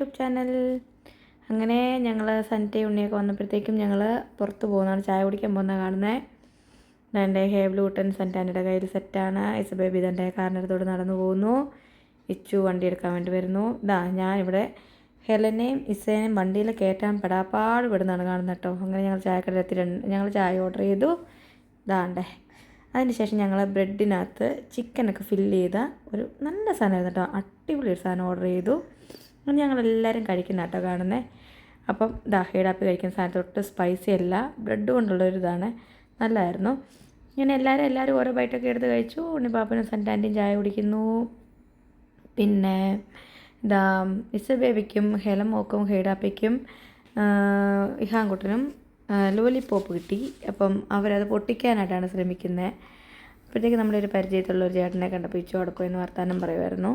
YouTube channel. അങ്ങനെ ഞങ്ങൾ Sunday ഉണ്ണിയൊക്കെ വന്നപ്പോഴത്തേക്കും ഞങ്ങൾ പുറത്ത് പോകുന്നതാണ്, ചായ കുടിക്കാൻ പോകുന്ന കാണുന്നത്. എൻ്റെ ഹേബ്ലൂട്ടൻ സൻറ്റാനിയുടെ കയ്യിൽ സെറ്റാണ്. ബേബി തൻ്റെ കാറിനടുത്തോട് നടന്നു പോകുന്നു. ഇച്ചു വണ്ടി എടുക്കാൻ വേണ്ടി വരുന്നു. ഞാനിവിടെ ഹെലനെയും ഇസേനെയും വണ്ടിയിൽ കയറ്റാൻ പെടാപ്പാട് വിടുന്നതാണ് കാണുന്നത് കേട്ടോ. അങ്ങനെ ഞങ്ങൾ ചായക്കടയിൽ ഞങ്ങൾ ചായ ഓർഡർ ചെയ്തു. അതിനുശേഷം ഞങ്ങൾ ബ്രെഡിനകത്ത് ചിക്കനൊക്കെ ഫില്ല് ചെയ്ത ഒരു നല്ല സാധനമായിരുന്നു കേട്ടോ. അടിപൊളി ഒരു സാധനം ഓർഡർ ചെയ്തു. അത് ഞങ്ങളെല്ലാവരും കഴിക്കുന്ന കേട്ടോ കാണുന്നത്. അപ്പം ഹീഡാപ്പി കഴിക്കുന്ന സാധനത്ത് തൊട്ട് സ്പൈസി അല്ല, ബ്രെഡ് കൊണ്ടുള്ളൊരു ഇതാണ്, നല്ലതായിരുന്നു. ഇങ്ങനെ എല്ലാവരും ഓരോ ബൈറ്റൊക്കെ എടുത്ത് കഴിച്ചു. ഉണ്ണിപ്പാപ്പനും സൻറ്റാൻ്റെയും ചായ കുടിക്കുന്നു. പിന്നെ ബേബിക്കും ഹെലമോക്കും ഹീഡാപ്പിക്കും ഇഹാൻകുട്ടനും ലോലിപ്പോപ്പ് കിട്ടി. അപ്പം അവരത് പൊട്ടിക്കാനായിട്ടാണ് ശ്രമിക്കുന്നത്. അപ്പോഴത്തേക്ക് നമ്മുടെ ഒരു പരിചയത്തിലുള്ള ഒരു ചേട്ടനെ കണ്ടപ്പോൾ ഇച്ചു അടക്കോ എന്ന് വർത്താനം പറയുമായിരുന്നു.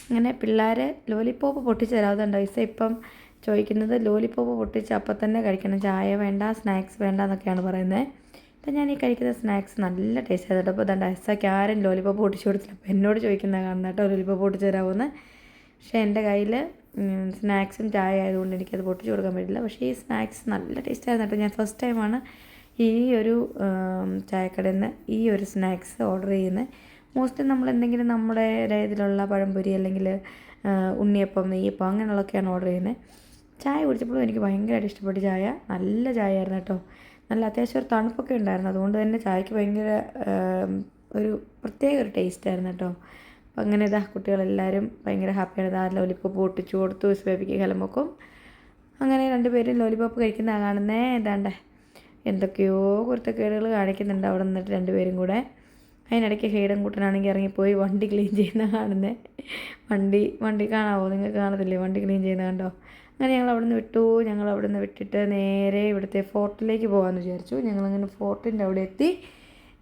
അങ്ങനെ പിള്ളേർ ലോലിപ്പോപ്പ് പൊട്ടിച്ച് തരാവുന്നുണ്ടോ ഇപ്പം ചോദിക്കുന്നത്. ലോലിപ്പോപ്പ് പൊട്ടിച്ച് അപ്പം തന്നെ കഴിക്കണം, ചായ വേണ്ട, സ്നാക്സ് വേണ്ട എന്നൊക്കെയാണ് പറയുന്നത്. അപ്പം ഞാൻ ഈ കഴിക്കുന്ന സ്നാക്സ് നല്ല ടേസ്റ്റ് ആയിരുന്നു. അപ്പോൾ ഐസയ്ക്ക് ആരും ലോലിപ്പോപ്പ് പൊട്ടിച്ച് കൊടുത്തില്ല. അപ്പോൾ എന്നോട് ചോദിക്കുന്നത് കാണുന്ന കേട്ടോ ലോലിപ്പോപ്പ് പൊട്ടിച്ച് തരാമെന്ന്. പക്ഷേ എൻ്റെ കയ്യിൽ സ്നാക്സും ചായ ആയതുകൊണ്ട് എനിക്കത് പൊട്ടിച്ച് കൊടുക്കാൻ പറ്റില്ല. പക്ഷേ ഈ സ്നാക്സ് നല്ല ടേസ്റ്റ് ആയിരുന്നു കേട്ടോ. ഞാൻ ഫസ്റ്റ് ടൈമാണ് ഈ ഒരു ചായക്കടയിൽ നിന്ന് ഈ ഒരു സ്നാക്സ് ഓർഡർ ചെയ്യുന്നത്. മോസ്റ്റ്ലി നമ്മൾ എന്തെങ്കിലും നമ്മുടെ ഇതിലുള്ള പഴംപൊരി അല്ലെങ്കിൽ ഉണ്ണിയപ്പം, നെയ്യപ്പം അങ്ങനെയുള്ളതൊക്കെയാണ് ഓർഡർ ചെയ്യുന്നത്. ചായ കുടിച്ചപ്പോഴും എനിക്ക് ഭയങ്കരമായിട്ട് ഇഷ്ടപ്പെട്ടു. ചായ നല്ല ചായ ആയിരുന്നു കേട്ടോ. നല്ല അത്യാവശ്യം ഒരു തണുപ്പൊക്കെ ഉണ്ടായിരുന്നു. അതുകൊണ്ട് തന്നെ ചായക്ക് ഭയങ്കര ഒരു പ്രത്യേക ഒരു ടേസ്റ്റ് ആയിരുന്നു കേട്ടോ. അപ്പം അങ്ങനെ കുട്ടികളെല്ലാവരും ഭയങ്കര ഹാപ്പിയാണ്. ലോലിപ്പോപ്പ് പൊട്ടിച്ചു കൊടുത്തു ബേബിക്ക് ഹെലമോക്കും. അങ്ങനെ രണ്ടുപേരും ലോലിപ്പോപ്പ് കഴിക്കുന്ന കാണുന്നേ. എന്തൊക്കെയോ കുരുത്തക്കേടുകൾ കാണിക്കുന്നുണ്ട് അവിടെ നിന്നിട്ട് രണ്ടുപേരും കൂടെ. അതിനിടയ്ക്ക് ഹെയ്ഡൻ കൂട്ടനാണെങ്കിൽ ഇറങ്ങിപ്പോയി വണ്ടി ക്ലീൻ ചെയ്യുന്ന കാണുന്നത്. വണ്ടി കാണാമോ? നിങ്ങൾക്ക് കാണത്തില്ലേ വണ്ടി ക്ലീൻ ചെയ്യുന്ന കണ്ടോ? അങ്ങനെ ഞങ്ങൾ അവിടെ നിന്ന് വിട്ടു. ഞങ്ങൾ അവിടെ നിന്ന് വിട്ടിട്ട് നേരെ ഇവിടുത്തെ ഫോർട്ടിലേക്ക് പോകാമെന്ന് വിചാരിച്ചു. ഞങ്ങളങ്ങനെ ഫോർട്ടിൻ്റെ അവിടെ എത്തി.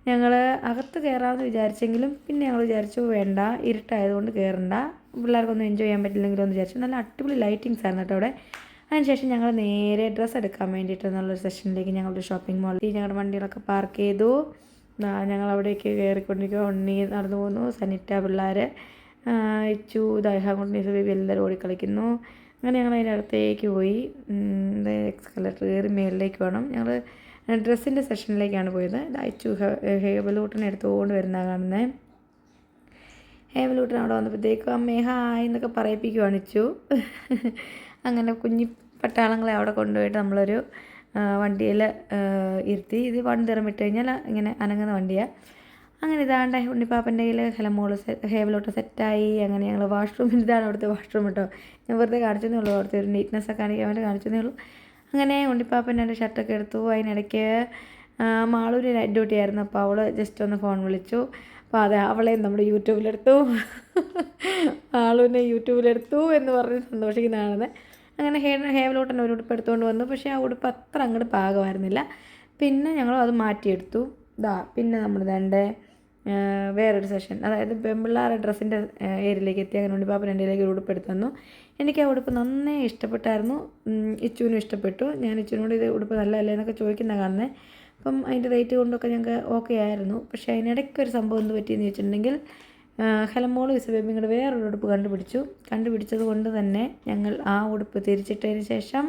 ഞങ്ങൾ അകത്ത് കയറാമെന്ന് വിചാരിച്ചെങ്കിലും പിന്നെ ഞങ്ങൾ വിചാരിച്ചു വേണ്ട, ഇരുട്ടായതുകൊണ്ട് കയറണ്ട, പിള്ളേർക്കൊന്നും എൻജോയ് ചെയ്യാൻ പറ്റില്ലെങ്കിലും എന്ന് വിചാരിച്ചു. നല്ല അടിപൊളി ലൈറ്റിങ്സ് ആയിരുന്നു കേട്ടോ അവിടെ. അതിനുശേഷം ഞങ്ങൾ നേരെ ഡ്രസ്സ് എടുക്കാൻ വേണ്ടിയിട്ട് നല്ലൊരു സെഷനിലേക്ക് ഞങ്ങളുടെ ഷോപ്പിംഗ് മാളിൽ ഞങ്ങളുടെ വണ്ടികളൊക്കെ പാർക്ക് ചെയ്തു. ഞങ്ങൾ അവിടേക്ക് കയറിക്കൊണ്ടിരിക്കുക. ഉണ്ണി നടന്നു പോകുന്നു, സനിറ്റ, പിള്ളേർ, ഇച്ചു, ദൈഹാങ്കുണ്ണി, ബേബി എല്ലാവരും ഓടിക്കളിക്കുന്നു. അങ്ങനെ ഞങ്ങൾ അതിൻ്റെ അടുത്തേക്ക് പോയി. എക്സ്കലേറ്റർ കയറി മേളിലേക്ക് വേണം. ഞങ്ങൾ ഡ്രസ്സിൻ്റെ സെഷനിലേക്കാണ് പോയത്. ഇച്ചു ഹേബലൂട്ടനെ എടുത്തുകൊണ്ട് വരുന്ന കാണുന്നത്. ഹേബലൂട്ടൻ അവിടെ വന്നപ്പോഴത്തേക്കും അമ്മേ ഹായ് എന്നൊക്കെ പറയിപ്പിക്കുവാണ് ഇച്ചു. അങ്ങനെ കുഞ്ഞി പട്ടാളങ്ങളെ അവിടെ കൊണ്ടുപോയിട്ട് നമ്മളൊരു വണ്ടിയിൽ ഇരുത്തി. ഇത് വണ്ടിറം വിട്ട് കഴിഞ്ഞാൽ ഇങ്ങനെ അനങ്ങുന്ന വണ്ടിയാണ്. അങ്ങനെ ഉണ്ണിപ്പാപ്പൻ്റെ കയ്യിൽ ഹേബലോട്ട് സെറ്റായി. അങ്ങനെ ഞങ്ങൾ വാഷ്റൂമിൽ, ഇതാണ് അവിടുത്തെ വാഷ്റൂം കേട്ടോ. ഞാൻ വെറുതെ കാണിച്ചതേ ഉള്ളൂ, അവിടുത്തെ ഒരു നീറ്റ്നെസ്സൊക്കെ കാണിക്കാൻ വേണ്ടി കാണിച്ചതേ ഉള്ളൂ. അങ്ങനെ ഉണ്ണിപ്പാപ്പൻ എൻ്റെ ഷർട്ടൊക്കെ എടുത്തു. അതിനിടയ്ക്ക് മാളൂര് നൈറ്റ് ഡ്യൂട്ടി ആയിരുന്നു. അപ്പോൾ അവൾ ജസ്റ്റ് ഒന്ന് ഫോൺ വിളിച്ചു. അപ്പോൾ അവളെയും നമ്മുടെ യൂട്യൂബിലെടുത്തു. മാളൂരിനെ യൂട്യൂബിലെടുത്തു എന്ന് പറഞ്ഞ് സന്തോഷിക്കുന്നതാണ്. അങ്ങനെ ഹേബലോട്ടൻ ഒരു ഉടുപ്പ് എടുത്തുകൊണ്ട് വന്നു. പക്ഷേ ആ ഉടുപ്പ് അത്ര അങ്ങോട്ട് പാകമായിരുന്നില്ല. പിന്നെ ഞങ്ങൾ അത് മാറ്റിയെടുത്തു. പിന്നെ നമ്മൾ വേറൊരു സെഷൻ, അതായത് പെൺപിള്ളേരുടെ ഡ്രസ്സിൻ്റെ ഏരിയയിലേക്ക് എത്തി. അങ്ങനെ ഉണ്ണിപ്പാപ്പൻ എൻ്റെ ഒരു ഉടുപ്പ് എടുത്തു തന്നു. എനിക്ക് ആ ഉടുപ്പ് നന്നേ ഇഷ്ടപ്പെട്ടായിരുന്നു. ഇച്ചുവിനും ഇഷ്ടപ്പെട്ടു. ഞാൻ ഇച്ചുവിനോട് ഇത് ഉടുപ്പ് നല്ലതല്ലേ എന്നൊക്കെ ചോദിക്കുന്ന കാണുന്നത്. അപ്പം അതിൻ്റെ റേറ്റ് കൊണ്ടൊക്കെ ഞങ്ങൾക്ക് ഓക്കെ ആയിരുന്നു. പക്ഷേ അതിനിടയ്ക്കൊരു സംഭവം എന്ത് പറ്റിയെന്ന് ചോദിച്ചിട്ടുണ്ടെങ്കിൽ ഹെലമോളും ഇസബേബിയും കൂടെ വേറൊരു ഉടുപ്പ് കണ്ടുപിടിച്ചത് കൊണ്ട് തന്നെ ഞങ്ങൾ ആ ഉടുപ്പ് തിരിച്ചിട്ടതിന് ശേഷം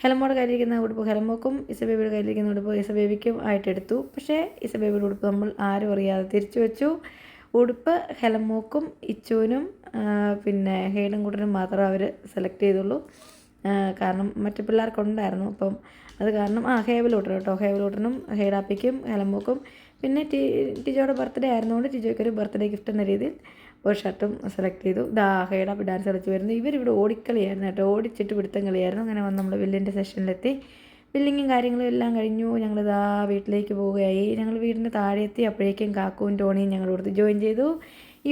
ഹെലമോടെ കയ്യിലിരിക്കുന്ന ഉടുപ്പ് ഹെലമോക്കും ഇസബേബിയുടെ കയ്യിലിരിക്കുന്ന ഉടുപ്പ് ഇസബേബിക്കും ആയിട്ടെടുത്തു. പക്ഷേ ഇസബേബിയുടെ ഉടുപ്പ് നമ്മൾ ആരും അറിയാതെ തിരിച്ചു വെച്ചു. ഉടുപ്പ് ഹെലമോക്കും ഇച്ചുവിനും പിന്നെ ഹെയ്ഡൻ കൂട്ടനും മാത്രമേ അവർ സെലക്ട് ചെയ്തുള്ളൂ. കാരണം മറ്റു പിള്ളേർക്കുണ്ടായിരുന്നു. അപ്പം അത് കാരണം ഹേബലൂട്ടനും ഹെയ്ഡാപ്പിക്കും ഹെലമോക്കും പിന്നെ ടിജോയുടെ ബർത്ത്ഡേ ആയിരുന്നുകൊണ്ട് ടിജോയ്ക്കൊരു ബർത്ത്ഡേ ഗിഫ്റ്റ് എന്ന രീതിയിൽ ഒരു ഷർട്ടും സെലക്ട് ചെയ്തു. ഹെയ്ഡാപ്പി ഡാൻസ് കളിച്ച് വരുന്നു. ഇവരിവിടെ ഓടിക്കളിയായിരുന്നു കേട്ടോ, ഓടിച്ചിട്ട് പിടുത്തം കളിയായിരുന്നു. അങ്ങനെ വന്ന് നമ്മൾ ബില്ലിൻ്റെ സെഷനിലെത്തി. ബില്ലിങ്ങും കാര്യങ്ങളും എല്ലാം കഴിഞ്ഞു. ഞങ്ങൾ വീട്ടിലേക്ക് പോവുകയായി. ഞങ്ങൾ വീടിൻ്റെ താഴെ എത്തി. അപ്പോഴേക്കും കാക്കുവും ടോണിയും ഞങ്ങളുടെ അടുത്ത് ജോയിൻ ചെയ്തു.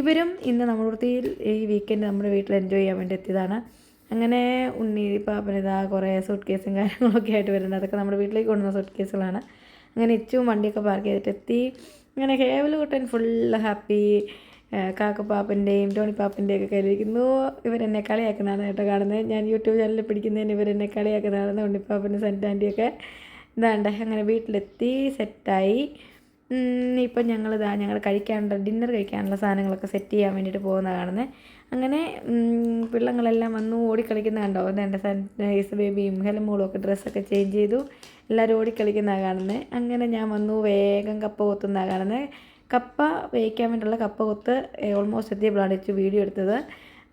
ഇവരും ഇന്ന് നമ്മുടെ അടുത്ത് ഈ വീക്കെൻഡ് നമ്മുടെ വീട്ടിൽ എൻജോയ് ചെയ്യാൻ വേണ്ടി എത്തിയതാണ്. അങ്ങനെ ഉണ്ണിപ്പാപ്പൻ കുറേ സൂട്ട് കേസും കാര്യങ്ങളൊക്കെ ആയിട്ട് വരുന്നത്. അതൊക്കെ നമ്മുടെ വീട്ടിലേക്ക് കൊണ്ടുവന്ന സൂട്ട് കേസുകളാണ്. അങ്ങനെ ഇച്ചും വണ്ടിയൊക്കെ പാർക്ക് ചെയ്തിട്ട് എത്തി. അങ്ങനെ ഹേബലൂട്ടൻ ഫുള്ള് ഹാപ്പി. കാക്കപ്പാപ്പൻ്റെയും ടോണിപ്പാപ്പൻ്റെയും ഒക്കെ കയ്യിലിരിക്കുന്നു. ഇവരെന്നെ കളിയാക്കുന്നതാണ് കേട്ടോ കാണുന്നത്. ഞാൻ യൂട്യൂബ് ചാനലിൽ പിടിക്കുന്നതിന് ഇവരെന്നെ കളിയാക്കുന്നതാണ്. ഉണ്ണിപ്പാപ്പൻ്റെ സെൻറ്റാൻ്റിയൊക്കെ അങ്ങനെ വീട്ടിലെത്തി സെറ്റായി. ഇപ്പം ഞങ്ങൾ കഴിക്കാനുള്ള ഡിന്നർ കഴിക്കാനുള്ള സാധനങ്ങളൊക്കെ സെറ്റ് ചെയ്യാൻ വേണ്ടിയിട്ട് പോകുന്ന കാണുന്നത്. അങ്ങനെ പിള്ളങ്ങളെല്ലാം വന്നു ഓടിക്കളിക്കുന്ന കണ്ടോ. എൻ്റെ ഈസ് ബേബിയും ഹെലമോളും ഒക്കെ ഡ്രസ്സൊക്കെ ചേഞ്ച് ചെയ്തു, എല്ലാവരും ഓടിക്കളിക്കുന്നതാണ് കാണുന്നത്. അങ്ങനെ ഞാൻ വന്നു വേഗം കപ്പ കൊത്തുന്നതാണ് കാണുന്നത്. കപ്പ വേവിക്കാൻ വേണ്ടിയിട്ടുള്ള കപ്പ കൊത്ത് ഓൾമോസ്റ്റ് എത്തിയപ്പോഴാണ് ഇച്ചു വീഡിയോ എടുത്തത്.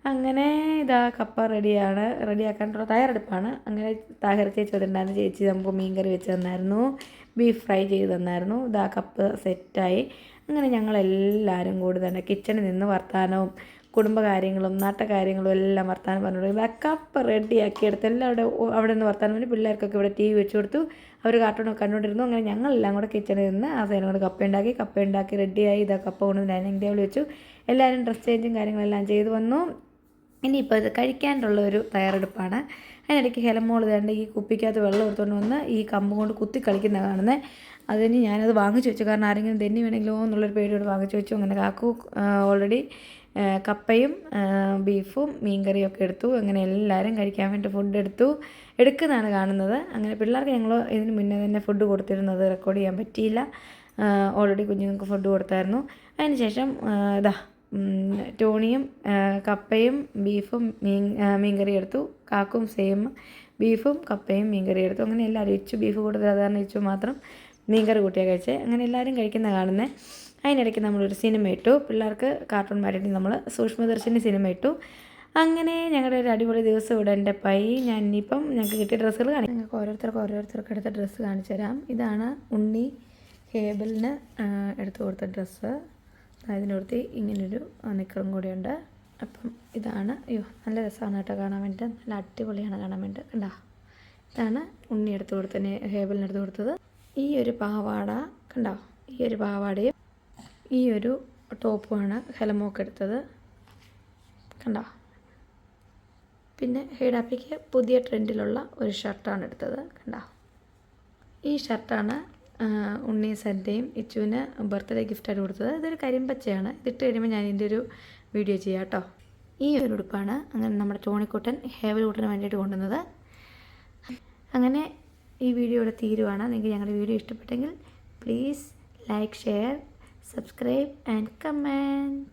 അങ്ങനെ ഇതാ കപ്പ റെഡിയാക്കാനുള്ള തയ്യാറെടുപ്പാണ്. അങ്ങനെ താഹിറ ചേച്ചി വന്നിട്ടുണ്ടായിരുന്നു. ചേച്ചി നമുക്ക് മീൻ കറി വെച്ച് തന്നായിരുന്നു, ബീഫ് ഫ്രൈ ചെയ്ത് തന്നായിരുന്നു. ഇതാ കപ്പ് സെറ്റായി. അങ്ങനെ ഞങ്ങളെല്ലാവരും കൂടി തന്നെ കിച്ചണിൽ നിന്ന് വർത്താനവും കുടുംബകാര്യങ്ങളും നാട്ടുകാര്യങ്ങളും എല്ലാം വർത്താനം പറഞ്ഞുകൊടുക്കും. കപ്പ റെഡിയാക്കി എടുത്ത് എല്ലാവരുടെ അവിടെ നിന്ന് വർത്താനം പറഞ്ഞ് പിള്ളേർക്കൊക്കെ ഇവിടെ TV വെച്ച് കൊടുത്തു. അവർ കാർട്ടൂണൊക്കെ കണ്ടുകൊണ്ടിരുന്നു. അങ്ങനെ ഞങ്ങളെല്ലാം കൂടെ കിച്ചണിൽ നിന്ന് ആ സൈഡിൽ കൂടെ കപ്പ ഉണ്ടാക്കി റെഡിയായി. ഇതാ കപ്പ കൊണ്ട് ഡൈനിങ് ടേബിൾ വെച്ചു. എല്ലാവരും ഡ്രസ് ചേഞ്ചും കാര്യങ്ങളെല്ലാം ചെയ്ത് വന്നു. ഇനിയിപ്പോൾ ഇത് കഴിക്കാനുള്ള ഒരു തയ്യാറെടുപ്പാണ്. അതിനിടയ്ക്ക് ഹെലമോൾ വേണ്ട ഈ കുപ്പിക്കകത്ത് വെള്ളം എടുത്തുകൊണ്ട് വന്ന് ഈ കമ്പ് കൊണ്ട് കുത്തി കളിക്കുന്ന കാണുന്നത്. അതിന് ഞാനത് വാങ്ങിച്ചു വെച്ചു, കാരണം ആരെങ്കിലും തെന്നി വേണമെങ്കിലോ എന്നുള്ളൊരു പേടിയോട് വാങ്ങിച്ചു വെച്ചു. അങ്ങനെ കാക്കു ഓൾറെഡി കപ്പയും ബീഫും മീൻകറിയും ഒക്കെ എടുത്തു. അങ്ങനെ എല്ലാവരും കഴിക്കാൻ വേണ്ടി ഫുഡ് എടുക്കുന്നതാണ് കാണുന്നത്. അങ്ങനെ പിള്ളേർക്ക് ഞങ്ങൾ ഇതിന് മുന്നേ തന്നെ ഫുഡ് കൊടുത്തിരുന്നത് റെക്കോർഡ് ചെയ്യാൻ പറ്റിയില്ല. ഓൾറെഡി കുഞ്ഞുങ്ങൾക്ക് ഫുഡ് കൊടുത്തായിരുന്നു. അതിനുശേഷം ടോണിയും കപ്പയും ബീഫും മീൻകറി എടുത്തു. കാക്കും സെയിം ബീഫും കപ്പയും മീൻകറി എടുത്തു. അങ്ങനെ എല്ലാവരും ഇച്ചു ബീഫ് കൊടുത്തത്, സാധാരണ ഇച്ചു മാത്രം മീൻകറി കൂട്ടിയാണ് കഴിച്ചത്. അങ്ങനെ എല്ലാവരും കഴിക്കുന്ന കാണുന്നത്. അതിനിടയ്ക്ക് നമ്മളൊരു സിനിമ ഇട്ടു. പിള്ളേർക്ക് കാർട്ടൂൺ മാറ്റിയിട്ട് നമ്മൾ സൂക്ഷ്മദർശിനി സിനിമ ഇട്ടു. അങ്ങനെ ഞങ്ങളുടെ ഒരു അടിപൊളി ദിവസം ഇവിടെ എൻ്റെ ഞാൻ ഇനിയിപ്പം ഞങ്ങൾക്ക് കിട്ടിയ ഡ്രസ്സുകൾ കാണിക്കും. ഞങ്ങൾക്ക് ഓരോരുത്തർക്ക് എടുത്ത ഡ്രസ്സ് കാണിച്ചു തരാം. ഇതാണ് ഉണ്ണി ഹേബലിന് എടുത്തു കൊടുത്ത ഡ്രസ്സ്. അതിനോർത്തി ഇങ്ങനൊരു നിക്കറും കൂടിയുണ്ട്. അപ്പം ഇതാണ്. നല്ല രസമാണ് കേട്ടോ കാണാൻ വേണ്ടിയിട്ട്, നല്ല അടിപൊളിയാണ് കാണാൻ വേണ്ടിയിട്ട്. കണ്ടോ, ഇതാണ് ഉണ്ണി എടുത്തു കൊടുത്തത്, ഹേബലിന് എടുത്തു കൊടുത്തത്. ഈ ഒരു പാവാട കണ്ടോ, ഈ ഒരു പാവാടയും ഈ ഒരു ടോപ്പുമാണ് ഹെലമോക്ക് എടുത്തത്. കണ്ടോ, പിന്നെ ഹെയ്ഡാപ്പിക്ക് പുതിയ ട്രെൻഡിലുള്ള ഒരു ഷർട്ടാണ് എടുത്തത്. കണ്ടോ, ഈ ഷർട്ടാണ് ഉണ്ണി സദ്യയും ഇച്ചുവിന് ബർത്ത്ഡേ ഗിഫ്റ്റായിട്ട് കൊടുത്തത്. ഇതൊരു കരിമ്പച്ചയാണ്. ഇതിട്ട് കഴിയുമ്പോൾ ഞാൻ ഇതിൻ്റെ ഒരു വീഡിയോ ചെയ്യാം കേട്ടോ. ഈ ഒരു ഉടുപ്പാണ് അങ്ങനെ നമ്മുടെ ടോണിക്കുട്ടൻ ഹേബൽകുട്ടന് വേണ്ടിയിട്ട് കൊണ്ടുവന്നത്. അങ്ങനെ ഈ വീഡിയോ ഇവിടെ തീരുവാണ്. നിങ്ങൾക്ക് ഞങ്ങളുടെ വീഡിയോ ഇഷ്ടപ്പെട്ടെങ്കിൽ please like, share, subscribe and comment.